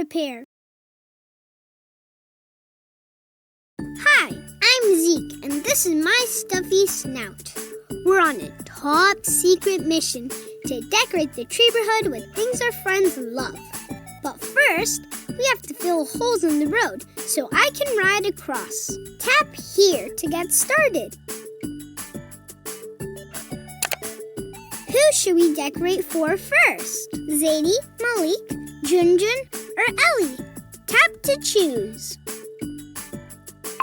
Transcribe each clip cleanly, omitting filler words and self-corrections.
prepare. Hi, I'm Zeke, and this is my stuffy snout. We're on a top secret mission to decorate the neighborhood with things our friends love. But first, we have to fill holes in the road so I can ride across. Tap here to get started. Who should we decorate for first? Zadie, Malik, Junjun, or Ellie? Tap to choose.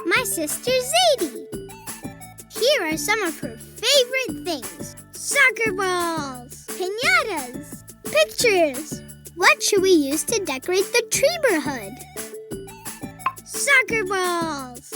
My sister Zadie. Here are some of her favorite things. Soccer balls, piñatas, pictures. What should we use to decorate the neighborhood? Soccer balls.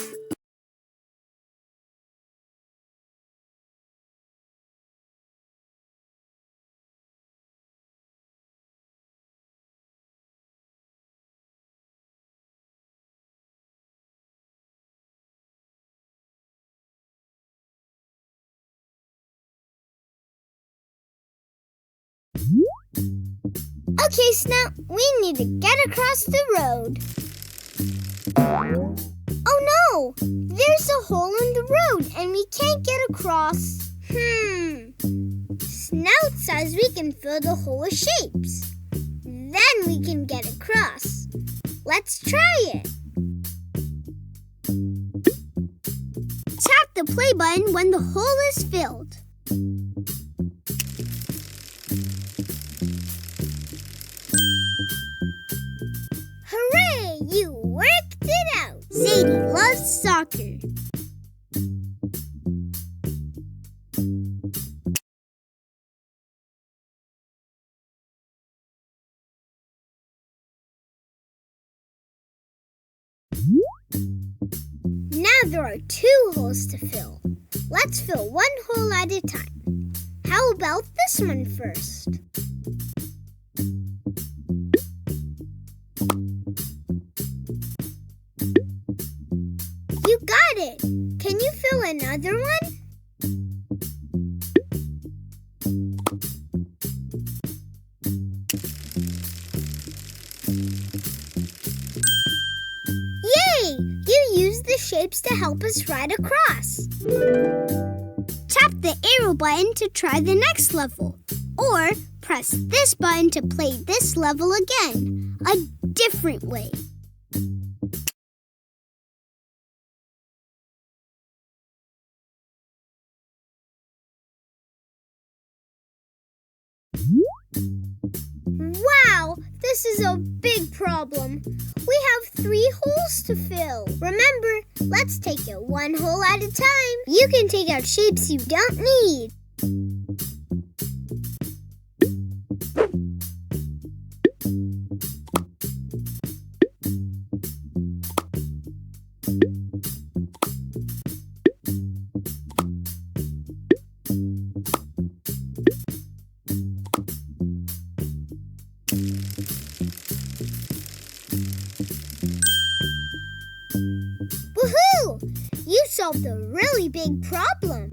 Okay, Snout, we need to get across the road. Oh no! There's a hole in the road and we can't get across. Snout says we can fill the hole with shapes. Then we can get across. Let's try it. Tap the play button when the hole is filled. Hooray! You worked it out! Zadie loves soccer. Now there are 2 holes to fill. Let's fill one hole at a time. How about this one first? You got it! Can you fill another one? Yay! You used the shapes to help us ride across. Tap the arrow button to try the next level. Or press this button to play this level again, a different way. Wow, this is a big problem. We have 3 holes to fill. Remember, let's take it one hole at a time. You can take out shapes you don't need. Woohoo! You solved a really big problem.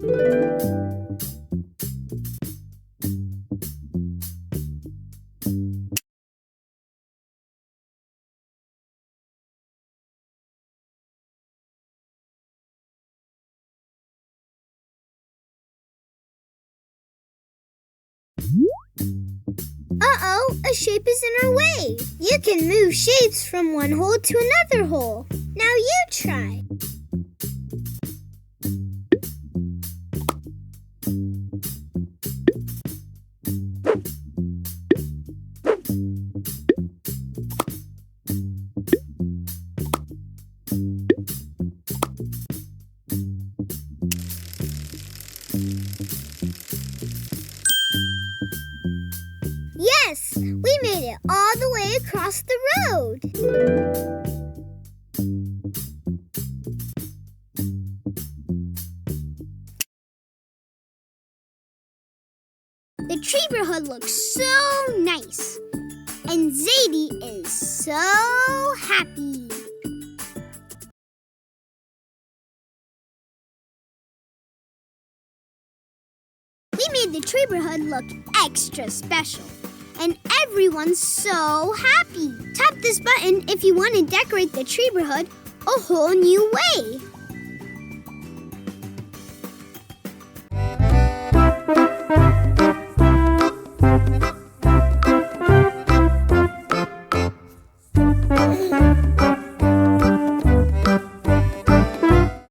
Uh-oh, a shape is in our way. You can move shapes from one hole to another hole. Now you try. Yes, we made it all the way across the road. The neighborhood looks so nice, and Zadie is so happy. We made the neighborhood look extra special. and everyone's so happy. Tap this button if you want to decorate the neighborhood a whole new way.